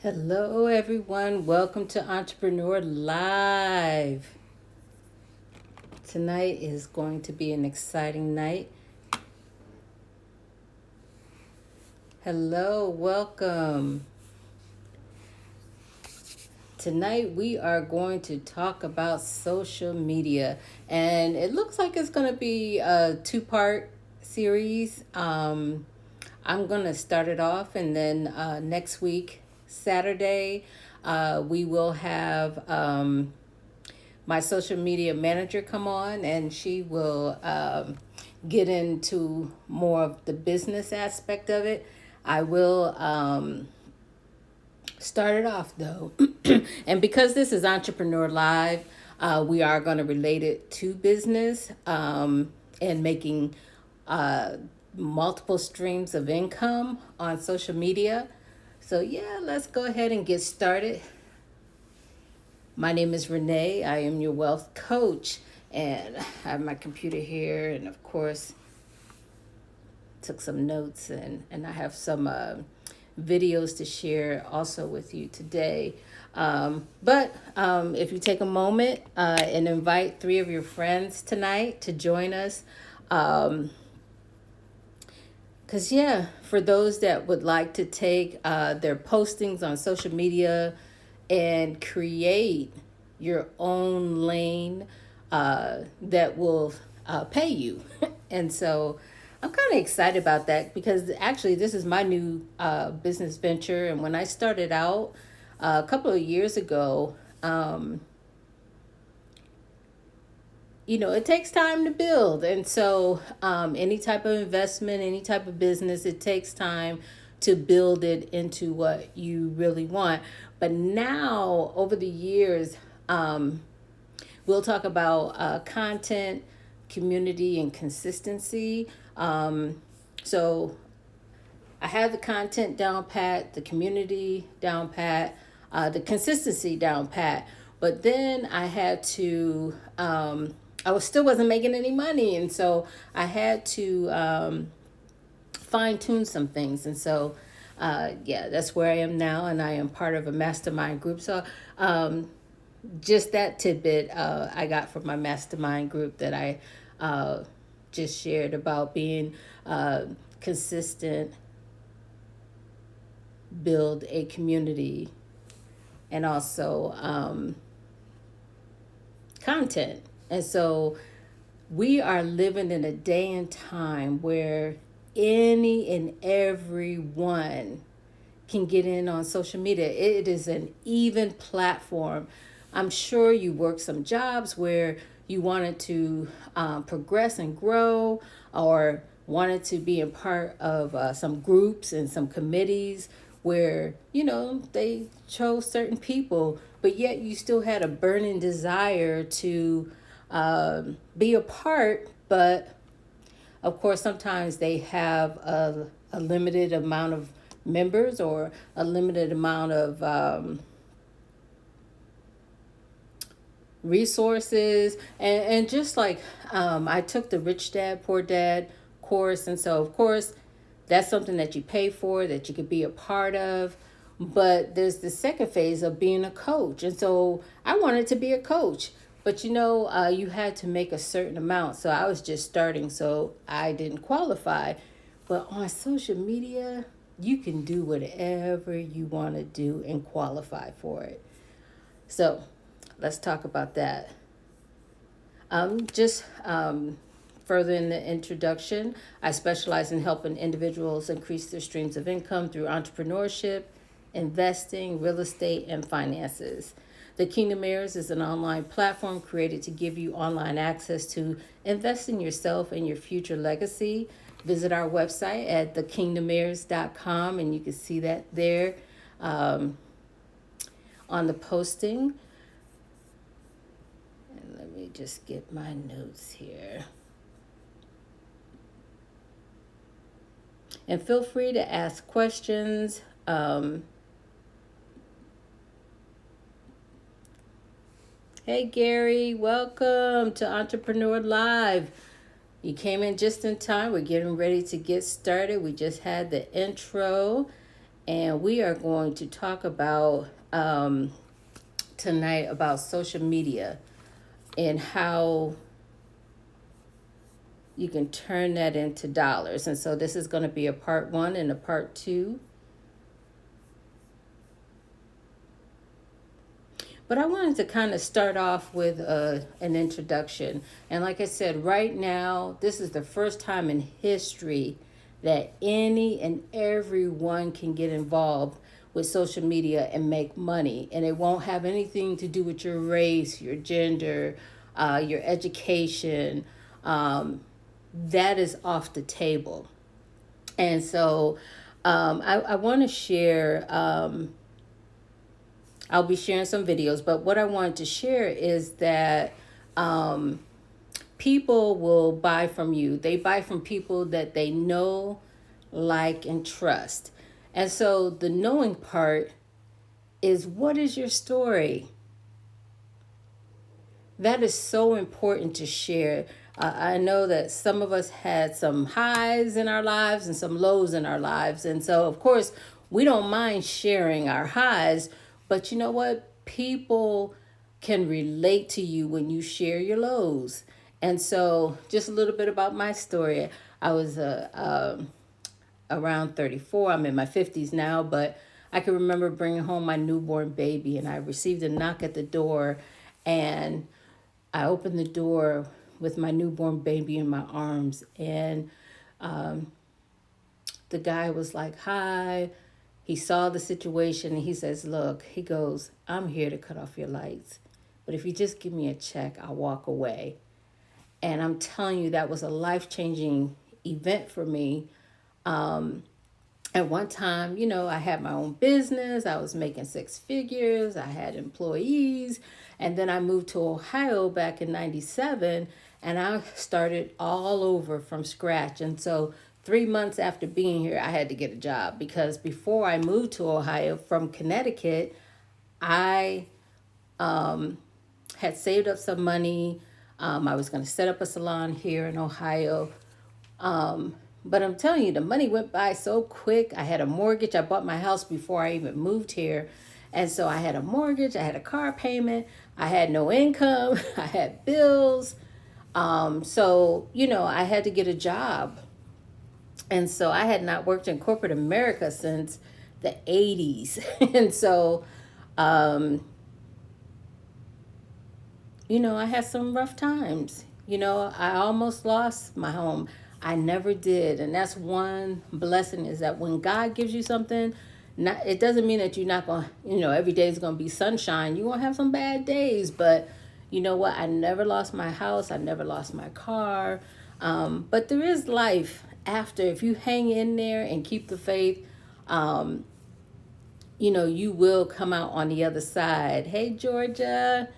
Hello, everyone. Welcome to Entrepreneur Live. Tonight is going to be an exciting night. Hello, welcome. Tonight we are going to talk about social media, and it looks like it's going to be a two-part series. I'm going to start it off, and then next week, Saturday, we will have my social media manager come on, and she will get into more of the business aspect of it. I will start it off though. And because this is Entrepreneur Live, we are going to relate it to business and making multiple streams of income on social media. So, yeah, let's go ahead and get started. My name is Renee. I am your wealth coach, and I have my computer here, and of course, took some notes, and I have some videos to share also with you today. But if you take a moment and invite 3 of your friends tonight to join us, because, yeah, for those that would like to take their postings on social media and create your own lane that will pay you. And so I'm kind of excited about that because actually this is my new business venture. And when I started out a couple of years ago, it takes time to build. And so any type of investment, any type of business, it takes time to build it into what you really want. But now, over the years, we'll talk about content, community, and consistency. So I have the content down pat, the community down pat, the consistency down pat. But then I had to, wasn't making any money. And so I had to fine tune some things. And so, that's where I am now. And I am part of a mastermind group. So, just that tidbit I got from my mastermind group that I just shared about being consistent, build a community, and also content. And so we are living in a day and time where any and everyone can get in on social media. It is an even platform. I'm sure you work some jobs where you wanted to progress and grow, or wanted to be a part of some groups and some committees where, they chose certain people, but yet you still had a burning desire to be a part. But of course, sometimes they have a limited amount of members or a limited amount of resources. And just like I took the Rich Dad, Poor Dad course. And so, of course, that's something that you pay for, that you could be a part of. But there's the second phase of being a coach. And so I wanted to be a coach. But you had to make a certain amount. So I was just starting, so I didn't qualify. But on social media, you can do whatever you want to do and qualify for it. So let's talk about that. Just further in the introduction, I specialize in helping individuals increase their streams of income through entrepreneurship, investing, real estate, and finances. The Kingdom Heirs is an online platform created to give you online access to invest in yourself and your future legacy. Visit our website at thekingdomheirs.com, and you can see that there on the posting. And let me just get my notes here. And feel free to ask questions. Hey, Gary, welcome to Entrepreneur Live. You came in just in time. We're getting ready to get started. We just had the intro. and we are going to talk about tonight about social media and how you can turn that into dollars. And so this is going to be a part 1 and a part 2. But I wanted to kind of start off with an introduction. And like I said, right now, this is the first time in history that any and everyone can get involved with social media and make money. And it won't have anything to do with your race, your gender, your education. That is off the table. And so I want to share, I'll be sharing some videos, but what I wanted to share is that people will buy from you. They buy from people that they know, like, and trust. And so the knowing part is, what is your story? That is so important to share. I know that some of us had some highs in our lives and some lows in our lives. And so, of course, we don't mind sharing our highs, but you know what? People can relate to you when you share your lows. And so, just a little bit about my story. I was around 34. I'm in my 50s now, but I can remember bringing home my newborn baby, and I received a knock at the door, and I opened the door with my newborn baby in my arms, and the guy was like, "Hi." He saw the situation, and he says, "Look," he goes, "I'm here to cut off your lights, but if you just give me a check, I'll walk away." And I'm telling you, that was a life-changing event for me. At one time, I had my own business. I was making 6 figures. I had employees. And then I moved to Ohio back in 97, and I started all over from scratch. And so 3 months after being here, I had to get a job, because before I moved to Ohio from Connecticut, I had saved up some money. I was going to set up a salon here in Ohio. But I'm telling you, the money went by so quick. I had a mortgage. I bought my house before I even moved here. And so I had a mortgage. I had a car payment. I had no income. I had bills. So, I had to get a job. And so I had not worked in corporate America since the 80s. And so, I had some rough times. I almost lost my home. I never did. And that's one blessing, is that when God gives you something, it doesn't mean that you're not going to, every day is going to be sunshine. You're going to have some bad days. But you know what? I never lost my house. I never lost my car. But there is life after. If you hang in there and keep the faith, you will come out on the other side. Hey, Georgia.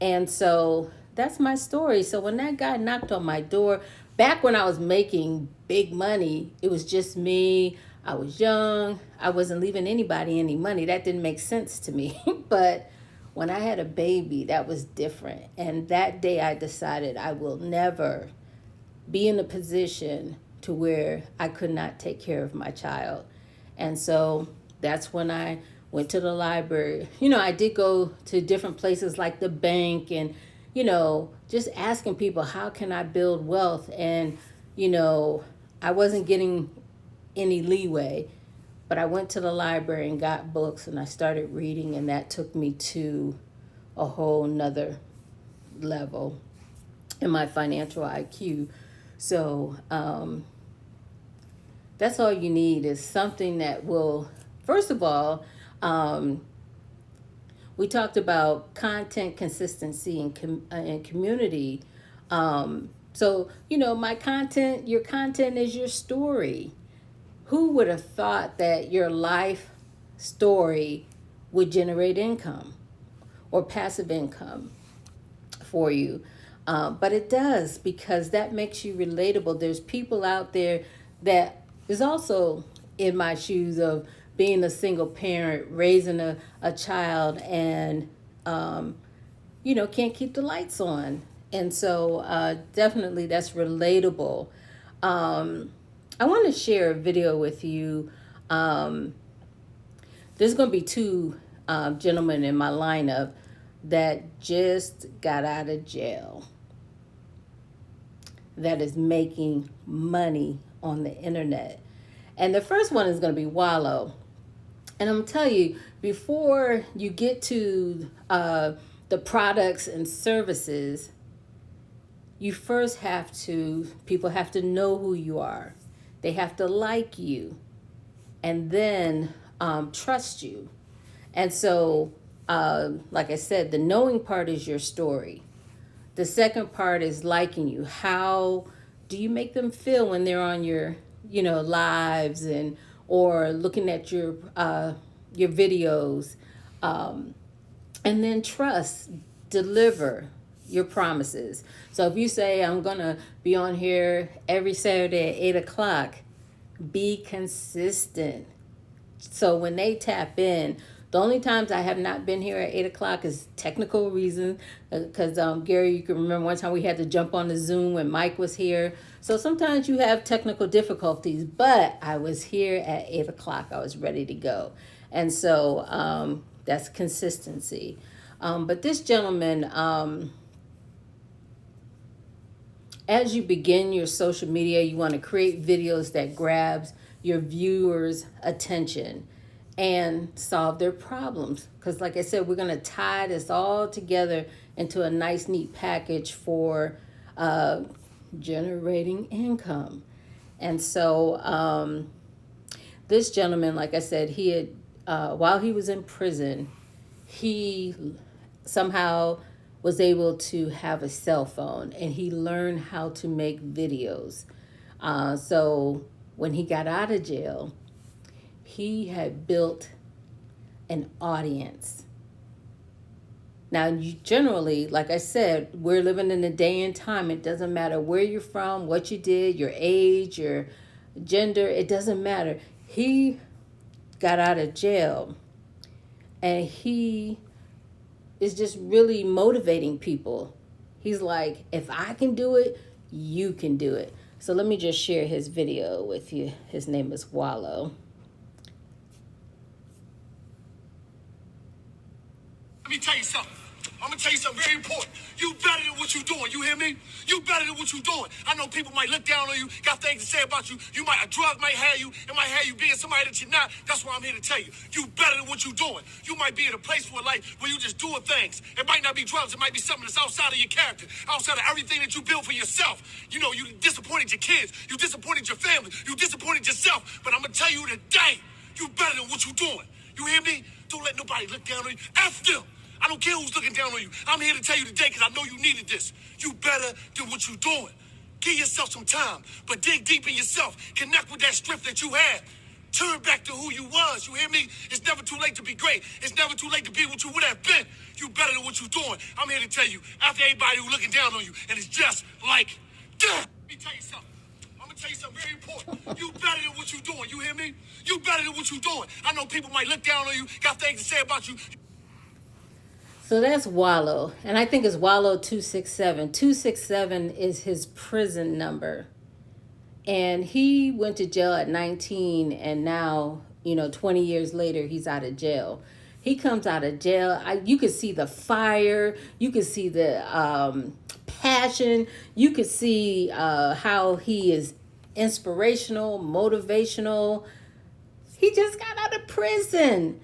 And so that's my story. So when that guy knocked on my door, back when I was making big money, it was just me. I was young. I wasn't leaving anybody any money. That didn't make sense to me. But when I had a baby, that was different. And that day I decided I will never be in a position to where I could not take care of my child. And so that's when I went to the library. I did go to different places like the bank, and, just asking people, how can I build wealth? And, I wasn't getting any leeway, but I went to the library and got books, and I started reading, and that took me to a whole nother level in my financial IQ. So that's all you need, is something that will, first of all, we talked about content consistency and community. So, my content, your content is your story. Who would have thought that your life story would generate income or passive income for you? But it does, because that makes you relatable. There's people out there that is also in my shoes of being a single parent, raising a child, and, can't keep the lights on. And so definitely that's relatable. I want to share a video with you. there's going to be two gentlemen in my lineup that just got out of jail that is making money on the internet. And the first one is going to be Wallow. And I'm going to tell you, before you get to the products and services, you first have to, people have to know who you are. They have to like you and then trust you. And so, like I said, the knowing part is your story. The second part is liking you. How do you make them feel when they're on your, lives and or looking at your videos, and then trust, deliver your promises. So if you say I'm gonna be on here every Saturday at 8 o'clock, be consistent. So when they tap in, the only times I have not been here at 8 o'clock is technical reasons. Because Gary, you can remember one time we had to jump on the Zoom when Mike was here. So sometimes you have technical difficulties, but I was here at 8 o'clock. I was ready to go. And so that's consistency. But this gentleman, as you begin your social media, you want to create videos that grabs your viewers' attention and solve their problems. Because like I said, we're going to tie this all together into a nice, neat package for generating income. And so this gentleman, like I said, he had, while he was in prison, he somehow was able to have a cell phone and he learned how to make videos. So when he got out of jail, he had built an audience. Now, you generally, like I said, we're living in a day and time. It doesn't matter where you're from, what you did, your age, your gender. It doesn't matter. He got out of jail and he is just really motivating people. He's like, if I can do it, you can do it. So let me just share his video with you. His name is Wallow. Let me tell you something. I'm gonna tell you something very important. You better than what you doing. You hear me? You better than what you doing. I know people might look down on you, got things to say about you. You might, a drug might have you. It might have you being somebody that you're not. That's why I'm here to tell you. You better than what you doing. You might be in a place for life where you just doing things. It might not be drugs. It might be something that's outside of your character, outside of everything that you built for yourself. You know, you disappointed your kids. You disappointed your family. You disappointed yourself. But I'm gonna tell you today, you better than what you doing. You hear me? Don't let nobody look down on you. F them. I don't care who's looking down on you. I'm here to tell you today because I know you needed this. You better than what you're doing. Give yourself some time, but dig deep in yourself. Connect with that strength that you had. Turn back to who you was. You hear me? It's never too late to be great. It's never too late to be what you would have been. You better than what you're doing. I'm here to tell you, after everybody who's looking down on you, and it's just like, let me tell you something. I'm gonna tell you something very important. You better than what you're doing. You hear me? You better than what you're doing. I know people might look down on you, got things to say about you. So that's Wallow. And I think it's Wallow 267. 267 is his prison number. And he went to jail at 19 and now, 20 years later, he's out of jail. He comes out of jail. You could see the fire. You could see the passion. You could see how he is inspirational, motivational. He just got out of prison.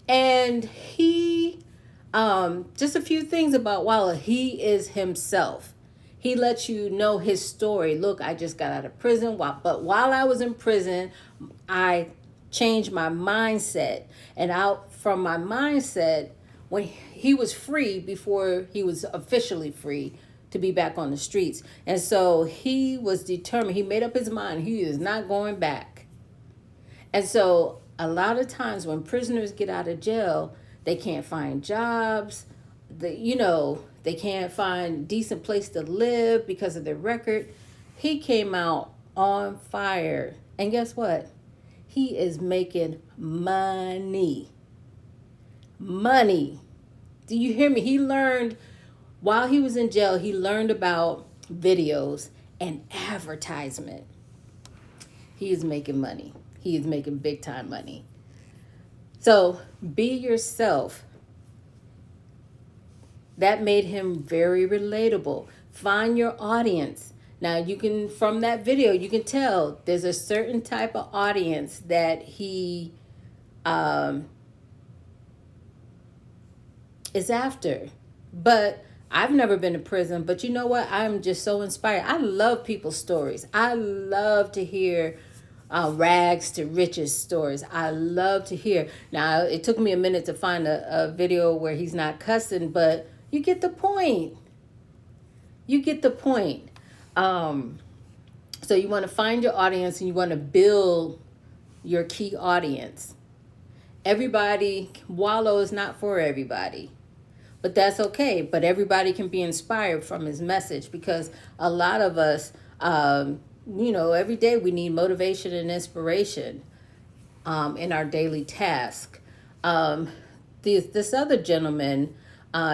And he... just a few things about Wallow. He is himself. He lets you know his story. Look, I just got out of prison. But while I was in prison, I changed my mindset. And out from my mindset, when he was free, before he was officially free to be back on the streets. And so he was determined. He made up his mind. He is not going back. And so a lot of times when prisoners get out of jail, they can't find jobs. They can't find a decent place to live because of their record. He came out on fire. And guess what? He is making money. Money. Do you hear me? He learned, while he was in jail, he learned about videos and advertisement. He is making money. He is making big time money. So be yourself. That made him very relatable. Find your audience. Now you can, from that video, you can tell there's a certain type of audience that he is after. But I've never been to prison, but you know what? I'm just so inspired. I love people's stories. I love to hear rags to riches stories. I love to hear. Now, it took me a minute to find a video where he's not cussing, but you get the point. You get the point. So you want to find your audience and you want to build your key audience. Everybody, wallow is not for everybody. But that's okay. But everybody can be inspired from his message, because a lot of us, every day we need motivation and inspiration in our daily task. This other gentleman,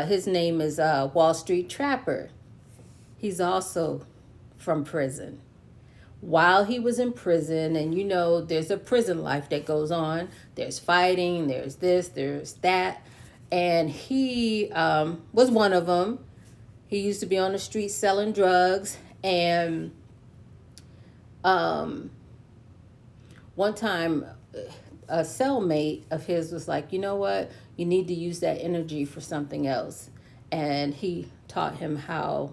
his name is Wall Street Trapper. He's also from prison. While he was in prison, and there's a prison life that goes on. There's fighting, there's this, there's that. And he was one of them. He used to be on the street selling drugs. And one time, a cellmate of his was like, you know what? You need to use that energy for something else. And he taught him how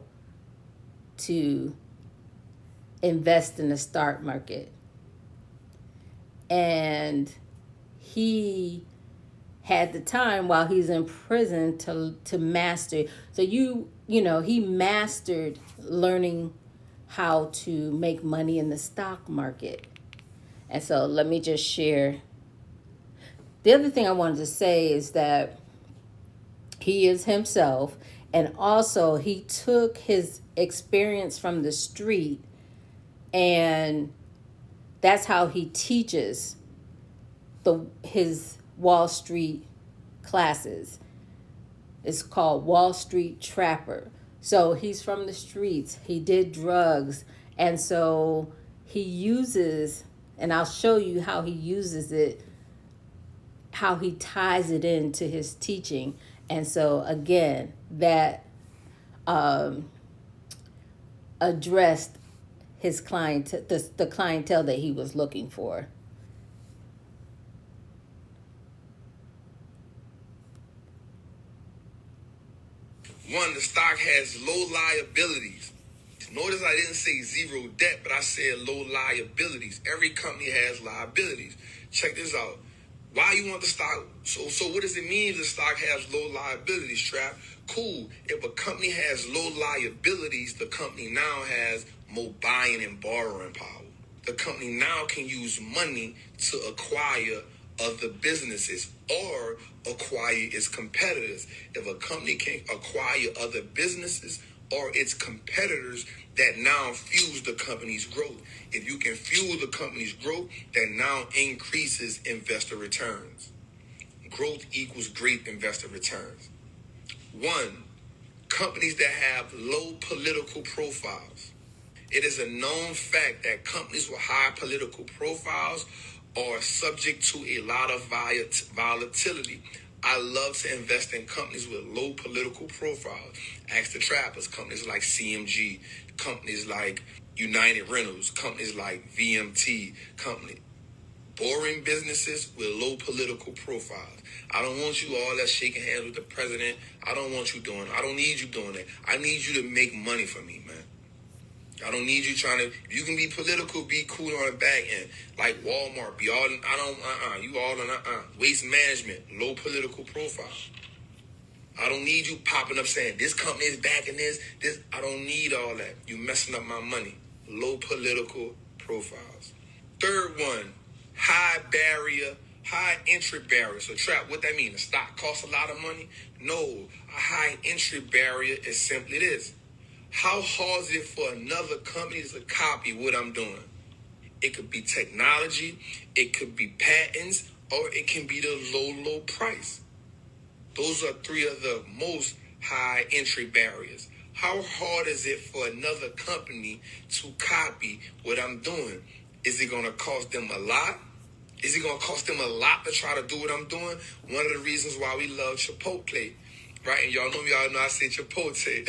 to invest in the stock market. And he had the time while he's in prison to master. So he mastered learning how to make money in the stock market. And so let me just share. The other thing I wanted to say is that he is himself, and also he took his experience from the street, and that's how he teaches his Wall Street classes. It's called Wall Street Trapper. So he's from the streets. He did drugs. And so he uses, and I'll show you how he uses it, how he ties it into his teaching. And so again, that addressed his the clientele that he was looking for. One, the stock has low liabilities. Notice I didn't say zero debt, but I said low liabilities. Every company has liabilities. Check this out. Why you want the stock? So what does it mean if the stock has low liabilities, Trap? Cool. If a company has low liabilities, the company now has more buying and borrowing power. The company now can use money to acquire other businesses or acquire its competitors. If a company can acquire other businesses or its competitors, that now fuels the company's growth. If you can fuel the company's growth, that now increases investor returns. Growth equals great investor returns. One, companies that have low political profiles. It is a known fact that companies with high political profiles are subject to a lot of volatility. I love to invest in companies with low political profiles. Ask the trappers, companies like CMG, companies like United Rentals, companies like VMT, boring businesses with low political profiles. I don't want you all that shaking hands with the president. I don't want you doing it. I don't need you doing that. I need you to make money for me, man. I don't need you trying to, if you can be political, be cool on the back end. Like Walmart, be all, you all in, waste management, low political profile. I don't need you popping up saying, this company is backing this, I don't need all that. You messing up my money. Low political profiles. Third one, high entry barrier. So Trap, what that mean? The stock costs a lot of money? No, a high entry barrier is simply this. How hard is it for another company to copy what I'm doing? It could be technology, it could be patents, or it can be the low price. Those are three of the most high entry barriers. How hard is it for another company to copy what I'm doing? Is it going to cost them a lot, Is it going to cost them a lot to try to do what I'm doing? One of the reasons why we love Chipotle, right? And y'all know I say Chipotle.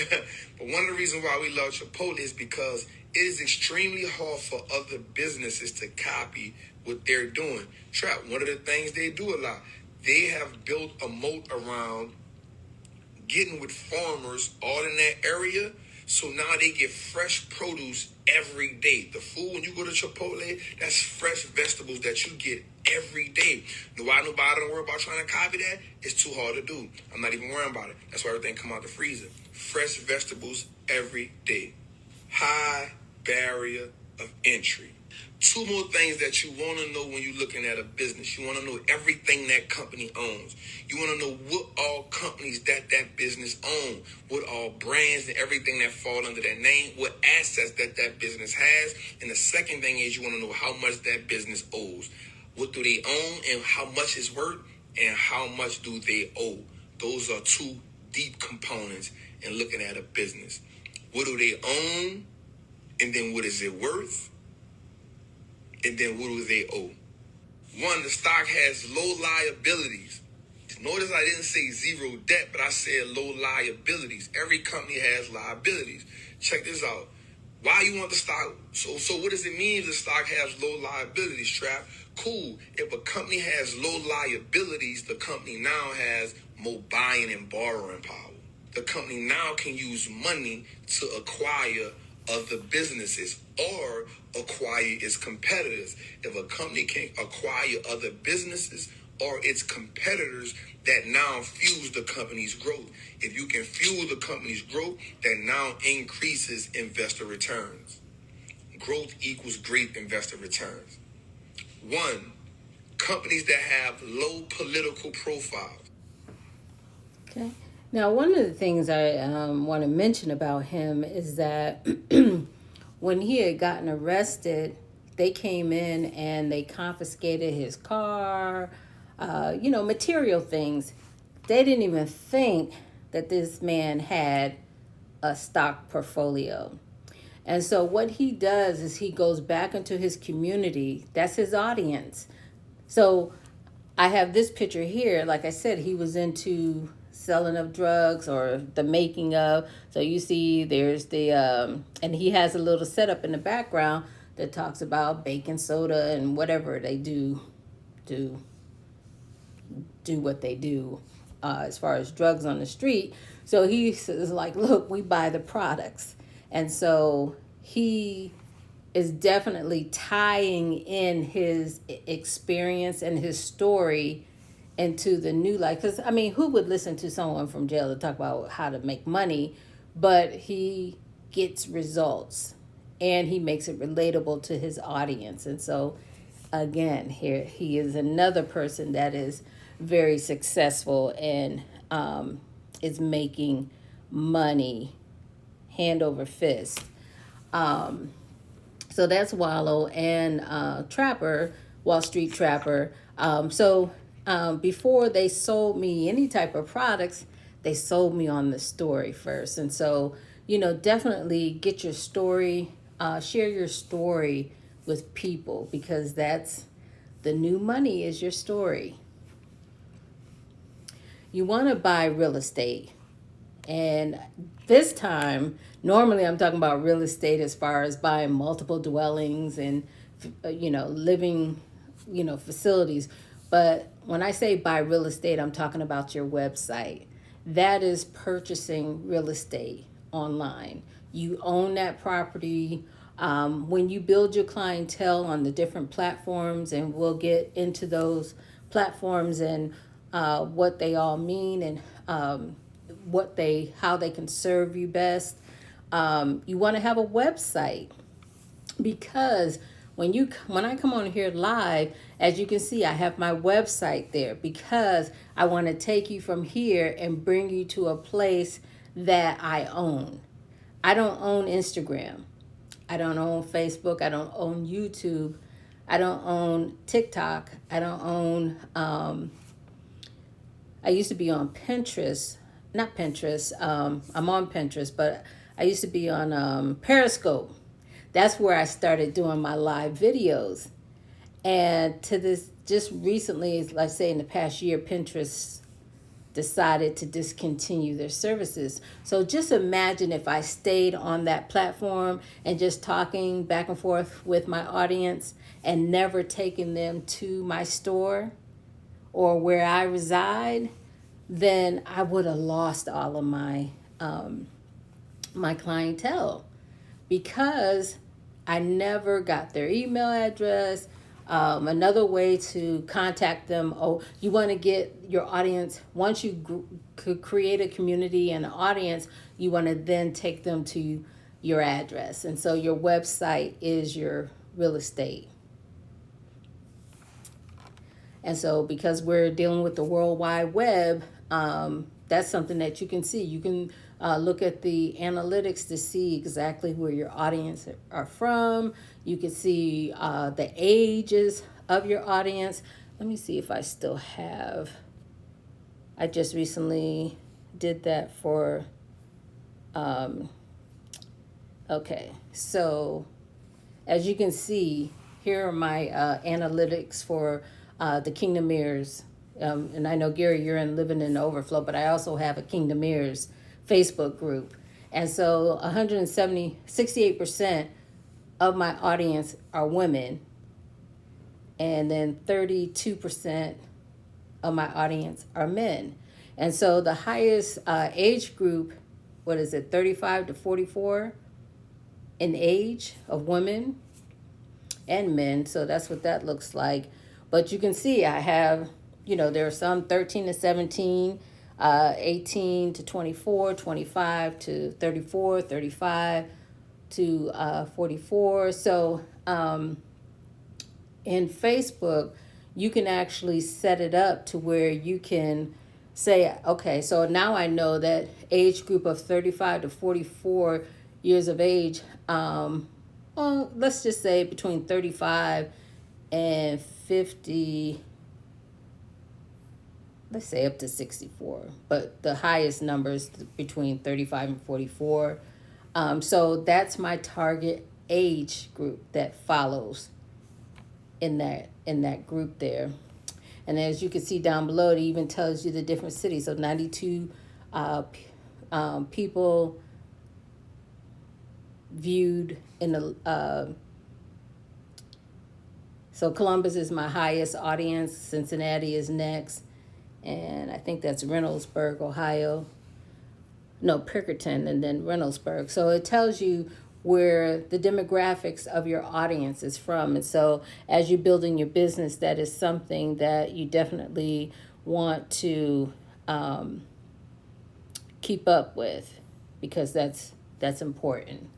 But one of the reasons why we love Chipotle is because it is extremely hard for other businesses to copy what they're doing. Trap, one of the things they do a lot, they have built a moat around getting with farmers all in that area. So now they get fresh produce every day. The food, when you go to Chipotle, that's fresh vegetables that you get every day. Why nobody don't worry about trying to copy that? It's too hard to do. I'm not even worrying about it. That's why everything come out the freezer. Fresh vegetables every day. High barrier of entry. Two more things that you want to know when you're looking at a business. You want to know everything that company owns. You want to know what all companies that business own, what all brands and everything that fall under that name, what assets that business has. And the second thing is you want to know how much that business owes. What do they own and how much it's worth and how much do they owe? Those are two deep components in looking at a business. What do they own? And then what is it worth? And then what do they owe? One, the stock has low liabilities. Notice I didn't say zero debt, but I said low liabilities. Every company has liabilities. Check this out. Why you want the stock? So what does it mean if the stock has low liabilities, Trap? Cool. If a company has low liabilities, the company now has more buying and borrowing power. The company now can use money to acquire other businesses or acquire its competitors. If a company can acquire other businesses or its competitors, that now fuels the company's growth. If you can fuel the company's growth, that now increases investor returns. Growth equals great investor returns. One, companies that have low political profiles. Okay. Now, one of the things I want to mention about him is that when he had gotten arrested, they came in and they confiscated his car, material things. They didn't even think that this man had a stock portfolio. And so what he does is he goes back into his community. That's his audience. So I have this picture here. Like I said, he was into selling of drugs or the making of. So you see there's the, and he has a little setup in the background that talks about baking soda and whatever they do what they do as far as drugs on the street. So he says like, look, we buy the products. And so he is definitely tying in his experience and his story into the new life. Because, I mean, who would listen to someone from jail to talk about how to make money? But he gets results and he makes it relatable to his audience. And so, again, here he is another person that is very successful and is making money hand over fist. So that's Wallow and Trapper, Wall Street Trapper. Before they sold me any type of products, they sold me on the story first. And so, definitely get your story, share your story with people because that's the new money is your story. You want to buy real estate. And this time, normally I'm talking about real estate as far as buying multiple dwellings and, living, facilities. But when I say buy real estate, I'm talking about your website. That is purchasing real estate online. You own that property. When you build your clientele on the different platforms, and we'll get into those platforms and what they all mean and how they can serve you best. You want to have a website because when I come on here live, as you can see, I have my website there because I want to take you from here and bring you to a place that I own. I don't own Instagram. I don't own Facebook. I don't own YouTube. I don't own TikTok. I don't own, I used to be on Pinterest, not Pinterest. I'm on Pinterest, but I used to be on Periscope. That's where I started doing my live videos. And to this just recently, like say in the past year, Pinterest decided to discontinue their services. So just imagine if I stayed on that platform and just talking back and forth with my audience and never taking them to my store or where I reside, then I would have lost all of my clientele because I never got their email address. Another way to contact them, oh, you want to get your audience, once you create a community and an audience, you want to then take them to your address. And so your website is your real estate. And so because we're dealing with the World Wide Web, that's something that you can see. You can look at the analytics to see exactly where your audience are from. You can see the ages of your audience. Let me see if I still have. I just recently did that for, okay. So as you can see, here are my analytics for the Kingdom Heirs. And I know, Gary, you're living in the overflow, but I also have a Kingdom Heirs Facebook group. And so 68% of my audience are women. And then 32% of my audience are men. And so the highest age group, 35 to 44 in age of women and men. So that's what that looks like. But you can see I have, there are some 13 to 17, 18 to 24, 25 to 34, 35 to 44. So in Facebook, you can actually set it up to where you can say, okay, so now I know that age group of 35 to 44 years of age, well, let's just say between 35 and 50, let's say up to 64, but the highest numbers between 35 and 44. So that's my target age group that follows in that group there. And as you can see down below, it even tells you the different cities. So 92 people viewed in the so Columbus is my highest audience. Cincinnati is next. And I think that's Reynoldsburg, Ohio. No, Pickerton and then Reynoldsburg. So it tells you where the demographics of your audience is from. And so as you're building your business, that is something that you definitely want to keep up with, because that's important.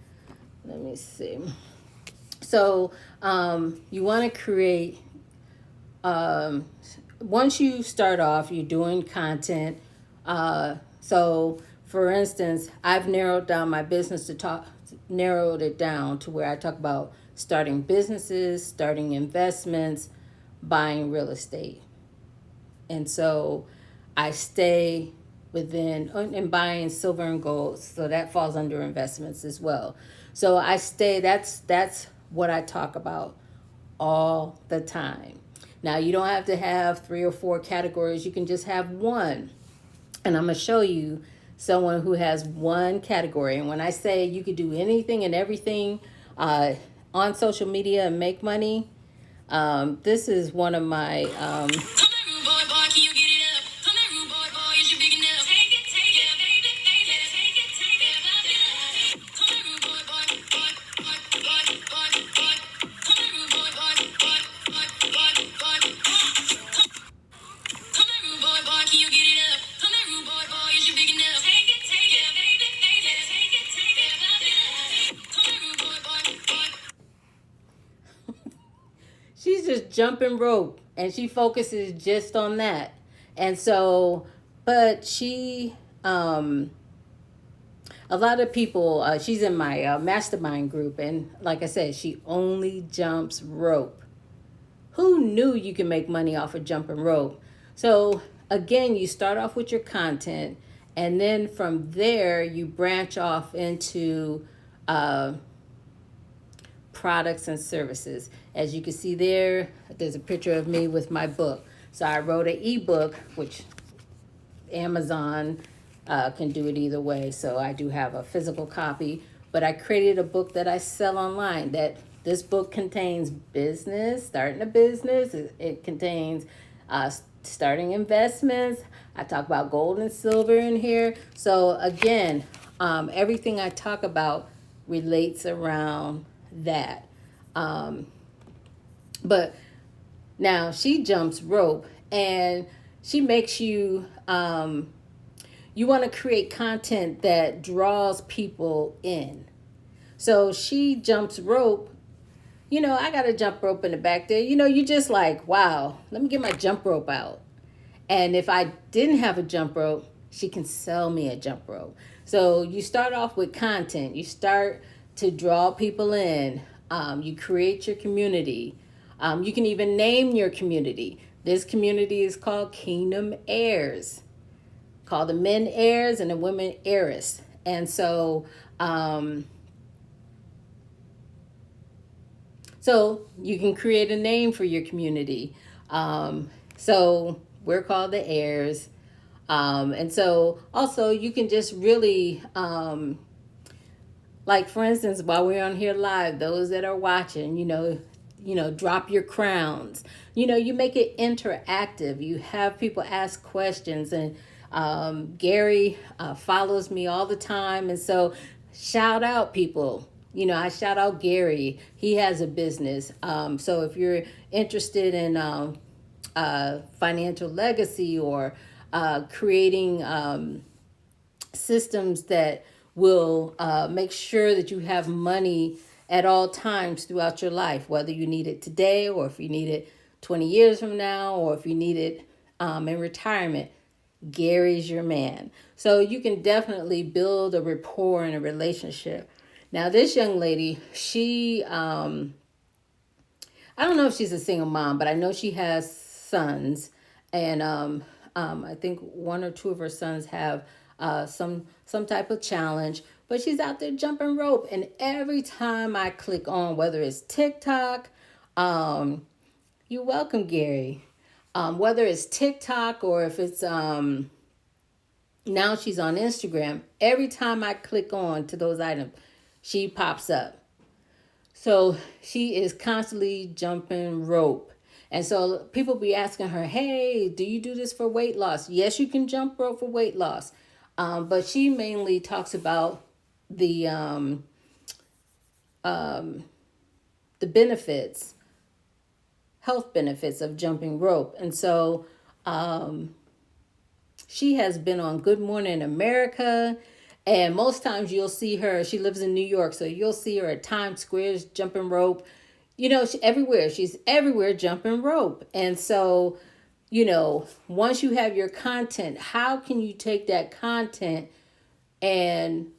Let me see. So you want to create, once you start off, you're doing content. So for instance, I've narrowed down my business narrowed it down to where I talk about starting businesses, starting investments, buying real estate. And so I stay within, and buying silver and gold. So that falls under investments as well. So I stay, that's what I talk about all the time. Now, you don't have to have 3 or 4 categories. You can just have one. And I'm going to show you someone who has one category. And when I say you could do anything and everything on social media and make money, this is one of my... she's just jumping rope and she focuses just on that. And so, but she, a lot of people, she's in my mastermind group. And like I said, she only jumps rope. Who knew you can make money off of jumping rope? So again, you start off with your content, and then from there you branch off into products and services. As you can see there, there's a picture of me with my book. So I wrote an ebook, which Amazon can do it either way. So I do have a physical copy, but I created a book that I sell online. That this book contains business, starting a business. It contains starting investments. I talk about gold and silver in here. So again, everything I talk about relates around that. But now she jumps rope, and she makes you you want to create content that draws people in. So she jumps rope. I got a jump rope in the back there. You just like, wow, let me get my jump rope out. And if I didn't have a jump rope, she can sell me a jump rope. So you start off with content. You start to draw people in. You create your community. You can even name your community. This community is called Kingdom Heirs. Call the men heirs and the women heiress. And so you can create a name for your community. So we're called the heirs. And so also you can just really, like for instance, while we're on here live, those that are watching, drop your crowns. You make it interactive. You have people ask questions, and Gary follows me all the time. And so shout out people. I shout out Gary. He has a business. So if you're interested in financial legacy or creating systems that will make sure that you have money at all times throughout your life, whether you need it today or if you need it 20 years from now or if you need it in retirement, Gary's your man. So you can definitely build a rapport and a relationship. Now, this young lady, she, I don't know if she's a single mom, but I know she has sons. And I think one or two of her sons have some type of challenge. But she's out there jumping rope. And every time I click on, whether it's TikTok, you're welcome, Gary. Whether it's TikTok or if it's now she's on Instagram, every time I click on to those items, she pops up. So she is constantly jumping rope. And so people be asking her, hey, do you do this for weight loss? Yes, you can jump rope for weight loss. But she mainly talks about the benefits, health benefits of jumping rope. And so she has been on Good Morning America. And most times you'll see her, she lives in New York, so you'll see her at Times Square jumping rope. She's everywhere jumping rope. And so, once you have your content, how can you take that content and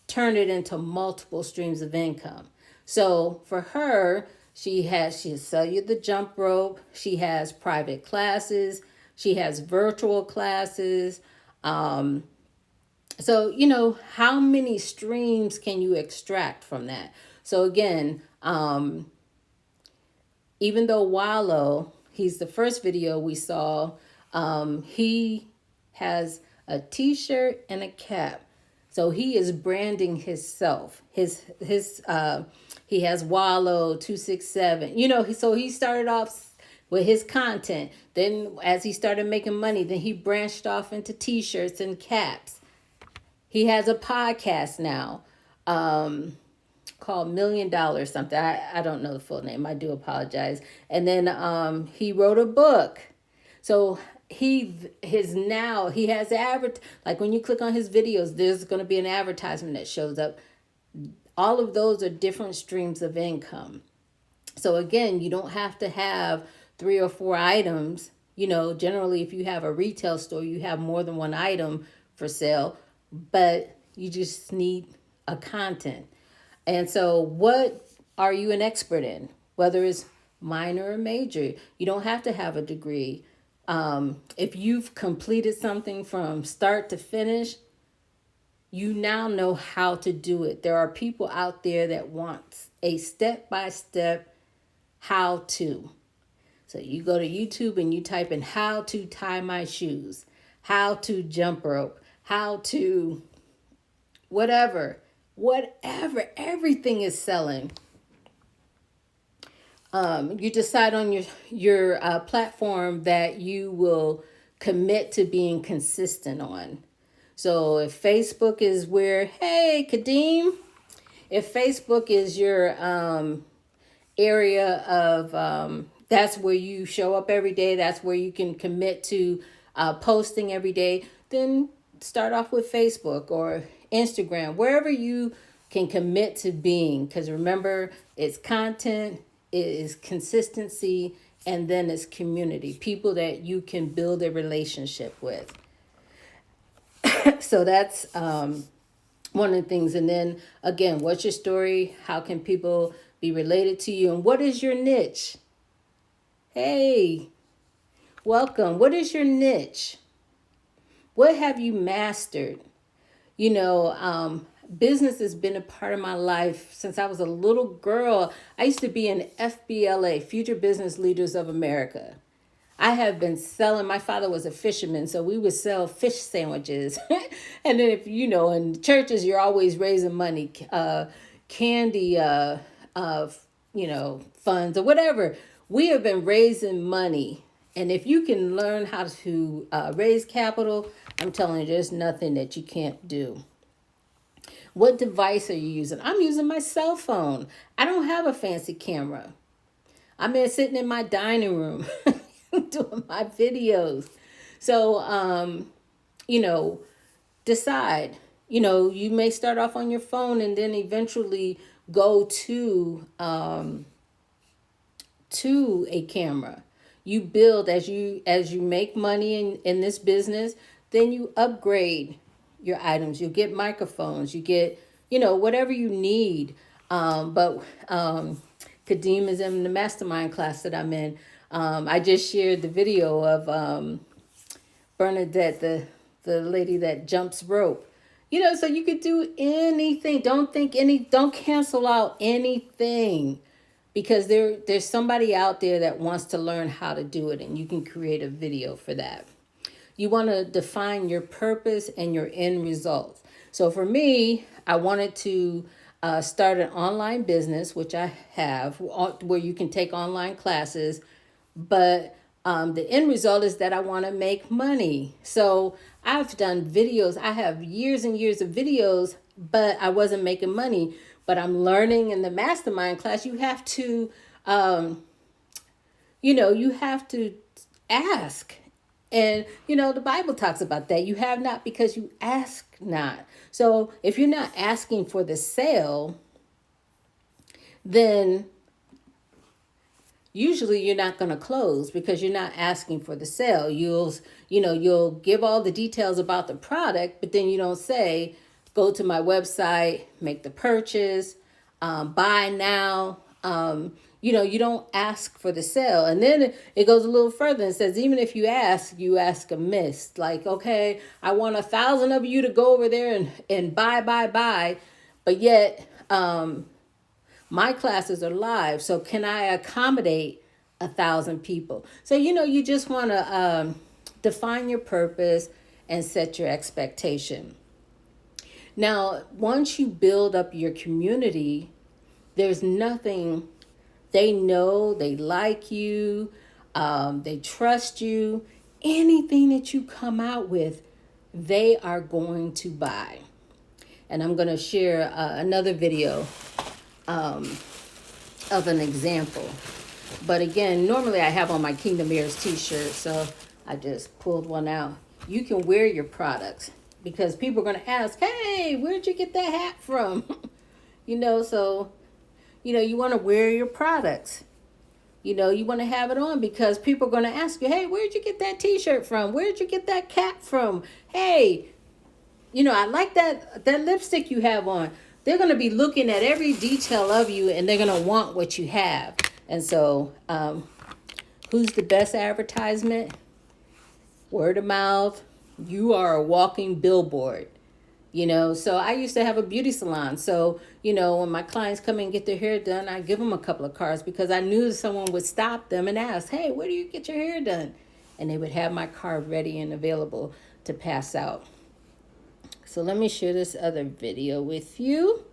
turn it into multiple streams of income? So for her, she'll sell you the jump rope. She has private classes. She has virtual classes. So, how many streams can you extract from that? So again, even though Wallow, he's the first video we saw, he has a t-shirt and a cap. So he is branding himself. He has Wallow 267. So he started off with his content. Then as he started making money, then he branched off into t-shirts and caps. He has a podcast now called $1 Million something. I don't know the full name. I do apologize. And then he wrote a book. So he has like when you click on his videos, there's going to be an advertisement that shows up. All of those are different streams of income. So again, you don't have to have 3 or 4 items. Generally if you have a retail store, you have more than one item for sale, but you just need a content. And so what are you an expert in? Whether it's minor or major, you don't have to have a degree. If you've completed something from start to finish, you now know how to do it. There are people out there that want a step-by-step how to. So you go to YouTube and you type in how to tie my shoes, how to jump rope, how to whatever, everything is selling. You decide on your platform that you will commit to being consistent on. So if Facebook is where, hey, Kadeem, if Facebook is your area of, that's where you show up every day, that's where you can commit to posting every day, then start off with Facebook or Instagram, wherever you can commit to being. Because remember, it's content, it is consistency, and then it's community, people that you can build a relationship with. So that's one of the things. And then again, what's your story? How can people be related to you? And what is your niche? Hey, welcome. What is your niche? What have you mastered? You know, business has been a part of my life since I was a little girl. I used to be in FBLA, Future Business Leaders of America. I have been selling, my father was a fisherman, so we would sell fish sandwiches. And then if, you know, in churches, you're always raising money, candy, you know, funds or whatever. We have been raising money. And if you can learn how to raise capital, I'm telling you, there's nothing that you can't do. What device are you using? I'm using my cell phone. I don't have a fancy camera. I'm there sitting in my dining room doing my videos. So, you know, decide. You know, you may start off on your phone and then eventually go to a camera. You build as you make money in this business, then you upgrade your items. You get microphones, you get, you know, whatever you need. But Kadeem is in the mastermind class that I'm in. I just shared the video of Bernadette, the lady that jumps rope. You know, so you could do anything. Don't cancel out anything, because there's somebody out there that wants to learn how to do it, and you can create a video for that. You want to define your purpose and your end results. So for me, I wanted to start an online business, which I have, where you can take online classes. But the end result is that I want to make money. So I've done videos. I have years and years of videos, but I wasn't making money. But I'm learning in the mastermind class, you have to, you have to ask. And, you know, the Bible talks about that. You have not because you ask not. So if you're not asking for the sale, then usually you're not going to close because you're not asking for the sale. You'll give all the details about the product, but then you don't say, go to my website, make the purchase, buy now. You don't ask for the sale. And then it goes a little further and says, even if you ask amiss. Like, okay, I want 1,000 of you to go over there and buy. But yet, my classes are live. So can I accommodate 1,000 people? So, you just want to define your purpose and set your expectation. Now, once you build up your community, there's nothing. They know, they like you, they trust you. Anything that you come out with, they are going to buy. And I'm going to share another video of an example. But again, normally I have on my Kingdom Heirs t-shirt, so I just pulled one out. You can wear your products because people are going to ask, hey, where'd you get that hat from? So... you want to wear your products. You want to have it on because people are going to ask you, hey, where'd you get that t-shirt from? Where'd you get that cap from? Hey, I like that lipstick you have on. They're going to be looking at every detail of you and they're going to want what you have. And so who's the best advertisement? Word of mouth. You are a walking billboard. So I used to have a beauty salon. So, when my clients come and get their hair done, I give them a couple of cards because I knew someone would stop them and ask, hey, where do you get your hair done? And they would have my card ready and available to pass out. So let me share this other video with you.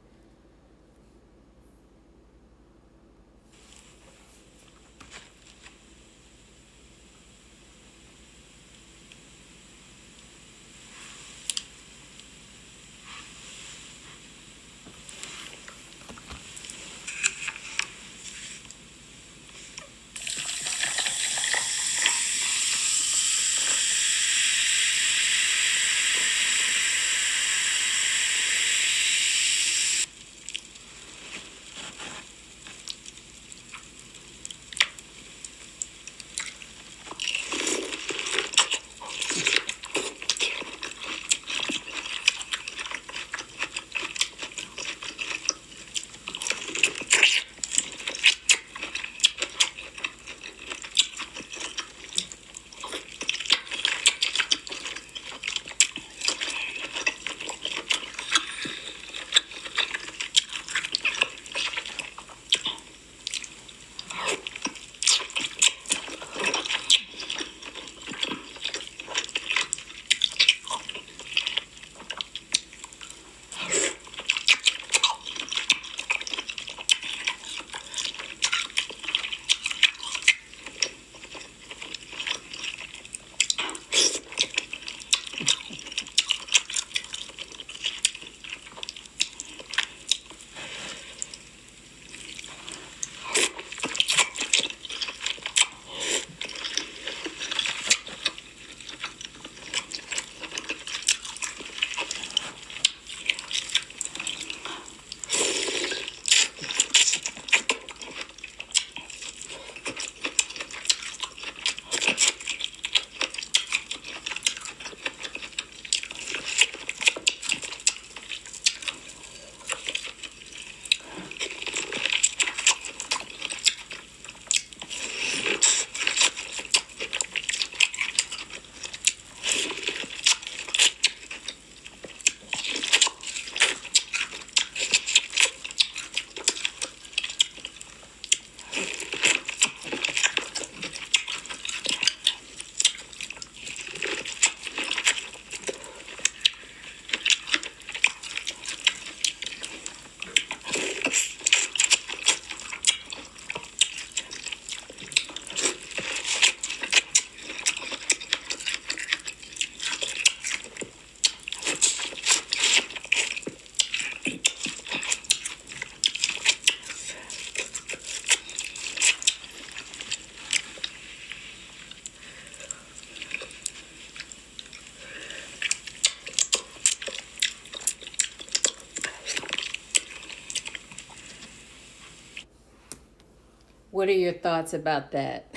What are your thoughts about that?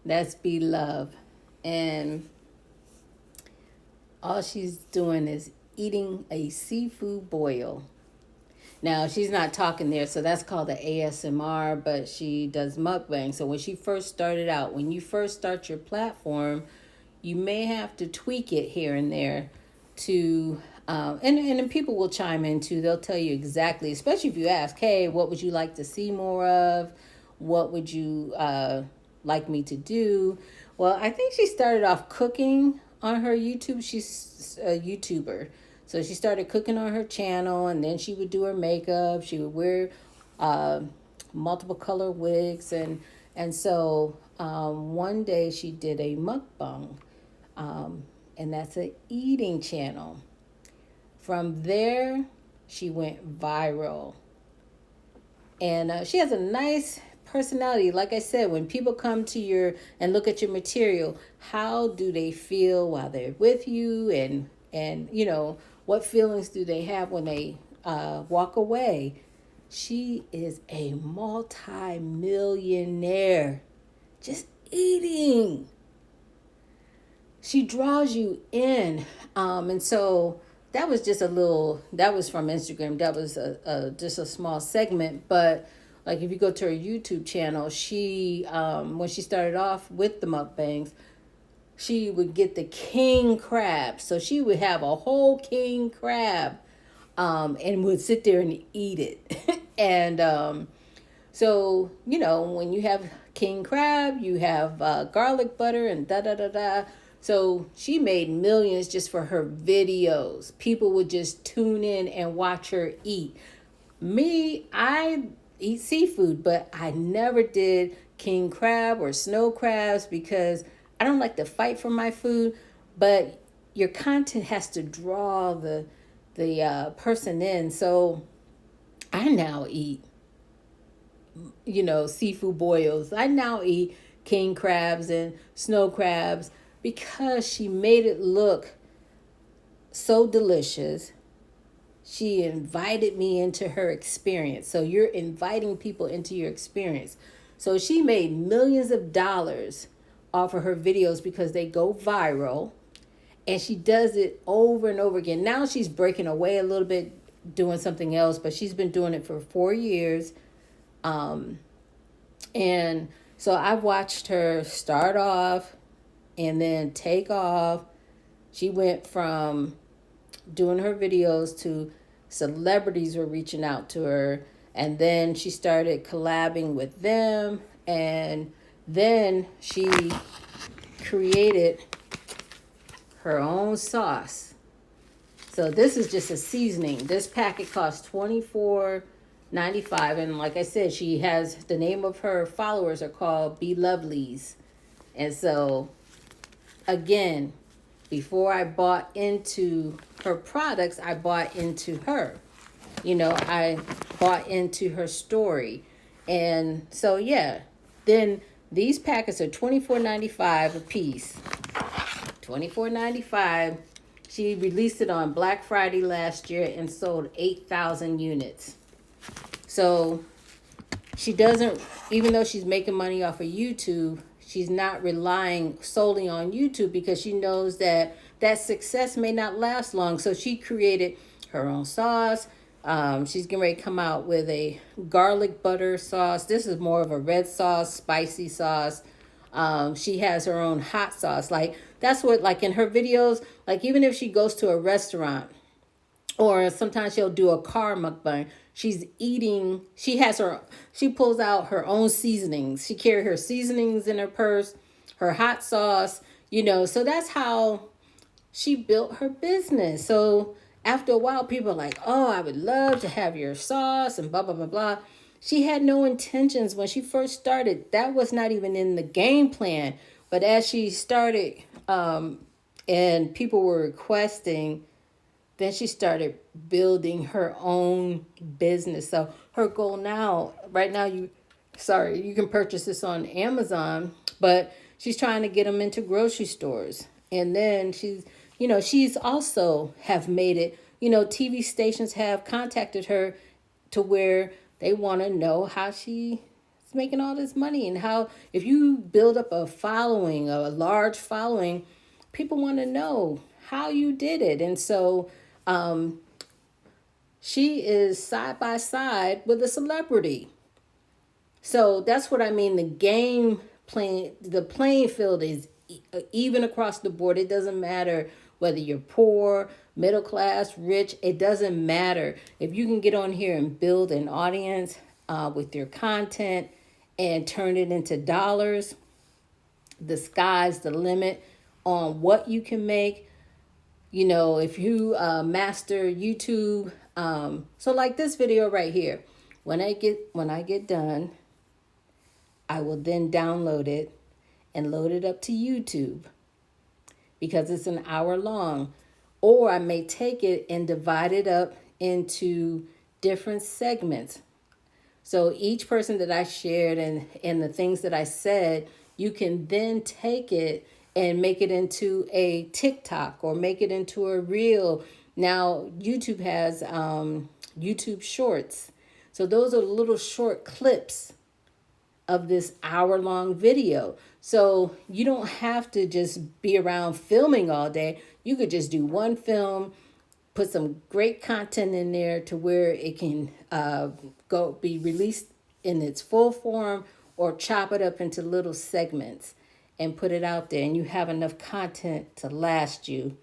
That's Be Love. And all she's doing is eating a seafood boil. Now, she's not talking there, so that's called the ASMR, but she does mukbang. So when she first started out, when you first start your platform, you may have to tweak it here and there to, and then people will chime in too. They'll tell you exactly, especially if you ask, hey, what would you like to see more of? What would you like me to do? Well, I think she started off cooking on her YouTube. She's a YouTuber. So she started cooking on her channel, and then she would do her makeup. She would wear uh, multiple color wigs. And so one day she did a mukbang, and that's an eating channel. From there, she went viral. And she has a nice personality. Like I said, when people come to your and look at your material, how do they feel while they're with you, and what feelings do they have when they walk away? She is a multi-millionaire just eating. She draws you in. And so that was just that was from Instagram. That was just a small segment. But like if you go to her YouTube channel, she, when she started off with the mukbangs, she would get the king crab. So she would have a whole king crab, and would sit there and eat it. And so, when you have king crab, you have garlic butter and da da da da. So she made millions just for her videos. People would just tune in and watch her eat. Me, I eat seafood, but I never did king crab or snow crabs because I don't like to fight for my food. But your content has to draw the person in. So I now eat, seafood boils. I now eat king crabs and snow crabs because she made it look so delicious. She invited me into her experience. So you're inviting people into your experience. So she made millions of dollars off of her videos because they go viral. And she does it over and over again. Now she's breaking away a little bit, doing something else, but she's been doing it for 4 years. And so I watched her start off and then take off. She went from doing her videos to celebrities were reaching out to her, and then she started collabing with them, and then she created her own sauce. So this is just a seasoning. This packet costs $24.95, and like I said, she has the name of her followers are called Be Lovelies. And so again, before I bought into her products, I bought into her. I bought into her story. And so, yeah, then these packets are $24.95 a piece. $24.95. She released it on Black Friday last year and sold 8,000 units. So she doesn't, even though she's making money off of YouTube, she's not relying solely on YouTube because she knows that success may not last long. So she created her own sauce. She's getting ready to come out with a garlic butter sauce. This is more of a red sauce, spicy sauce. She has her own hot sauce. Like that's what, like in her videos, like even if she goes to a restaurant or sometimes she'll do a car mukbang, she pulls out her own seasonings. She carries her seasonings in her purse, her hot sauce, so that's how she built her business. So after a while, people are like, oh, I would love to have your sauce and blah, blah, blah, blah. She had no intentions when she first started. That was not even in the game plan. But as she started and people were requesting, then she started building her own business. So her goal now, right now, you can purchase this on Amazon, but she's trying to get them into grocery stores. And then she's also have made it, TV stations have contacted her to where they want to know how she's making all this money and how, if you build up a large following, people want to know how you did it. And so she is side by side with a celebrity. So that's what I mean. The playing field is even across the board. It doesn't matter whether you're poor, middle class, rich. It doesn't matter. If you can get on here and build an audience with your content and turn it into dollars, the sky's the limit on what you can make. If you master YouTube, so like this video right here, when I get done, I will then download it and load it up to YouTube because it's an hour long. Or I may take it and divide it up into different segments. So each person that I shared and the things that I said, you can then take it and make it into a TikTok or make it into a reel. Now, YouTube has YouTube Shorts. So those are little short clips of this hour-long video. So you don't have to just be around filming all day. You could just do one film, put some great content in there to where it can be released in its full form or chop it up into little segments. and put it out there, and you have enough content to last you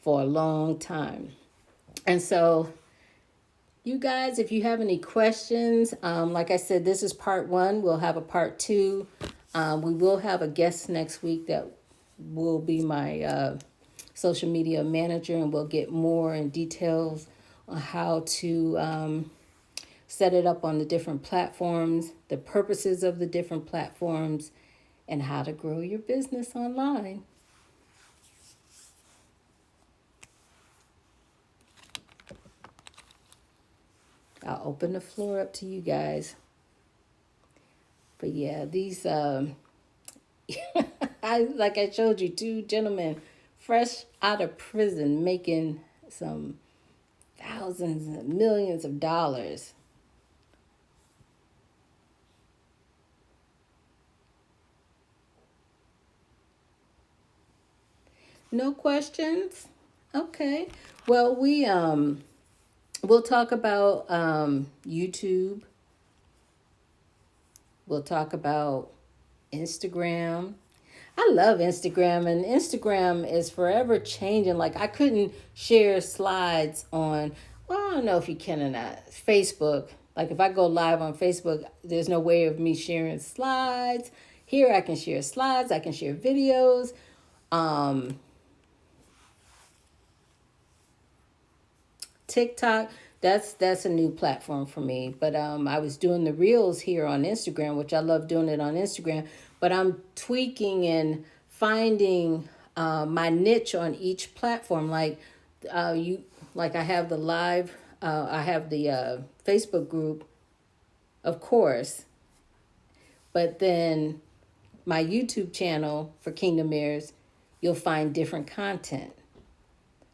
for a long time. And so, you guys, if you have any questions, like I said, this is part one. We'll have a part two. We will have a guest next week that will be my social media manager, and we'll get more in details on how to set it up on the different platforms, the purposes of the different platforms, and how to grow your business online. I'll open the floor up to you guys. But yeah, these like I showed you, two gentlemen fresh out of prison making some thousands and millions of dollars. No questions? Okay. Well, we'll talk about YouTube. We'll talk about Instagram. I love Instagram, and Instagram is forever changing. Like, I couldn't share slides on, well, I don't know if you can or not, Facebook. Like, if I go live on Facebook, there's no way of me sharing slides. Here I can share slides, I can share videos. TikTok, that's a new platform for me. But I was doing the reels here on Instagram, which I love doing it on Instagram. But I'm tweaking and finding my niche on each platform. Like I have the live, I have the Facebook group, of course. But then my YouTube channel for Kingdom Heirs, you'll find different content.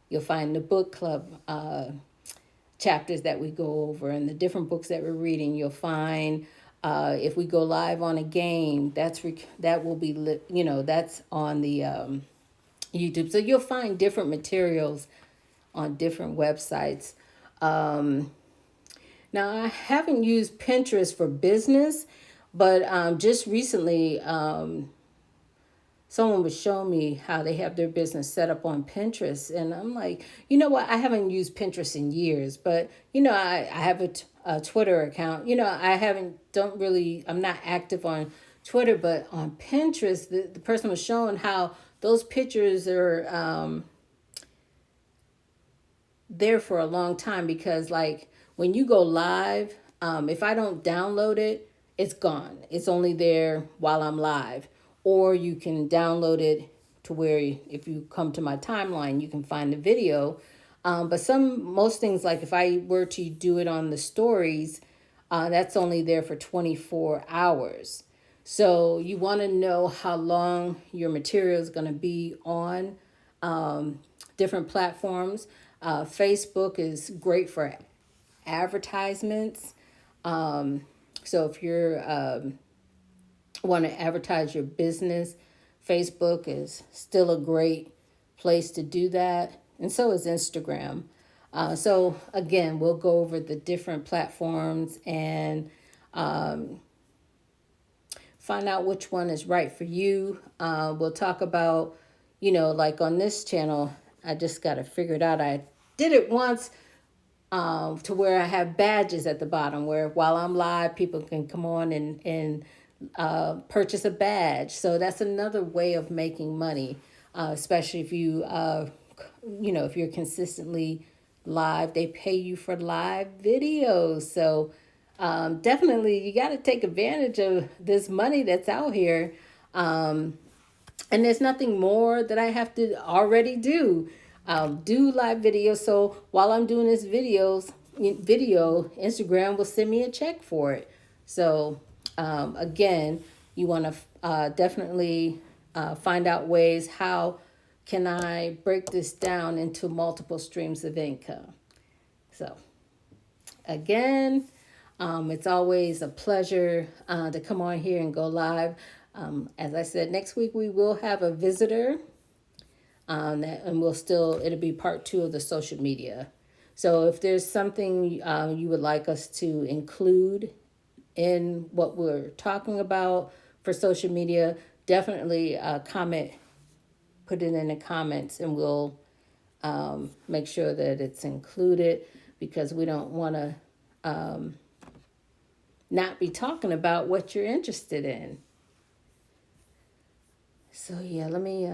You'll find the book club chapters that we go over and the different books that we're reading. You'll find if we go live on a game, that will be that's on the YouTube. So you'll find different materials on different websites. Now, I haven't used Pinterest for business, but just recently, someone was showing me how they have their business set up on Pinterest. And I'm like, you know what? I haven't used Pinterest in years, but, I have a Twitter account. I'm not active on Twitter, but on Pinterest, the person was showing how those pictures are there for a long time, because like when you go live, if I don't download it, it's gone. It's only there while I'm live. Or you can download it to where if you come to my timeline, you can find the video. But most things, like if I were to do it on the stories, that's only there for 24 hours. So you want to know how long your material is going to be on different platforms. Facebook is great for advertisements. So if you're want to advertise your business, Facebook is still a great place to do that. And so is Instagram. So again, we'll go over the different platforms and find out which one is right for you. We'll talk about, like on this channel, I just got to figure it out. I did it once to where I have badges at the bottom where while I'm live, people can come on and purchase a badge. So that's another way of making money, especially if if you're consistently live. They pay you for live videos. So definitely you got to take advantage of this money that's out here. And there's nothing more that I have to already do. Do live videos. So while I'm doing this video, Instagram will send me a check for it. So again, you want to definitely find out ways, how can I break this down into multiple streams of income? So again, it's always a pleasure to come on here and go live. As I said, next week we will have a visitor, and it'll be part 2 of the social media. So if there's something you would like us to include in what we're talking about for social media, definitely comment, put it in the comments, and we'll make sure that it's included, because we don't want to not be talking about what you're interested in. So yeah, let me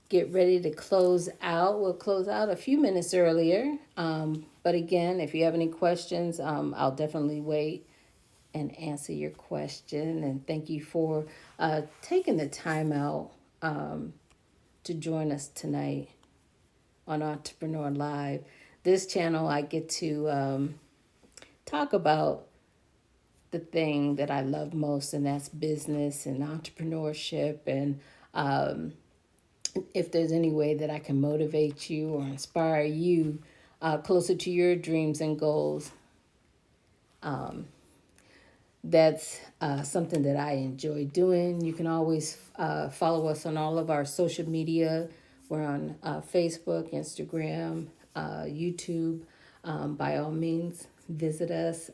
get ready to close out. We'll close out a few minutes earlier. But again, if you have any questions, I'll definitely wait and answer your question. And thank you for taking the time out to join us tonight on Entrepreneur Live. This channel, I get to talk about the thing that I love most, and that's business and entrepreneurship. And if there's any way that I can motivate you or inspire you closer to your dreams and goals, that's something that I enjoy doing. You can always follow us on all of our social media. We're on Facebook, Instagram, YouTube. By all means, visit us.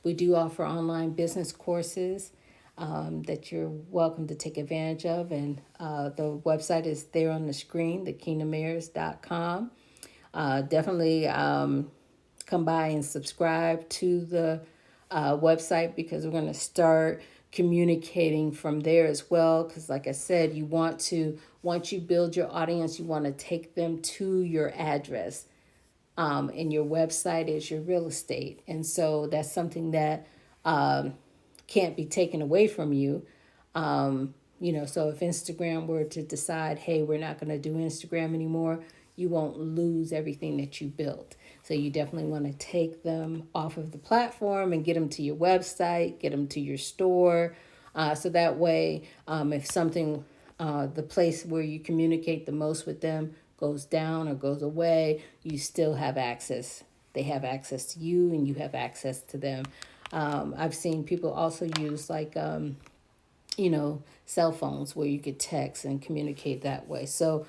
We do offer online business courses that you're welcome to take advantage of. And the website is there on the screen, thekingdomheirs.com. Definitely come by and subscribe to the website, because we're going to start communicating from there as well. Because like I said, you want to, once you build your audience, you want to take them to your address. And your website is your real estate. And so that's something that can't be taken away from you. So if Instagram were to decide, hey, we're not going to do Instagram anymore, you won't lose everything that you built. So you definitely want to take them off of the platform and get them to your website, get them to your store. So that way, if something, the place where you communicate the most with them goes down or goes away, you still have access. They have access to you, and you have access to them. I've seen people also use cell phones where you could text and communicate that way. So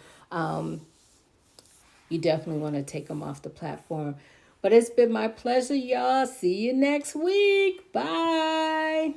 you definitely want to take them off the platform. But it's been my pleasure, y'all. See you next week. Bye.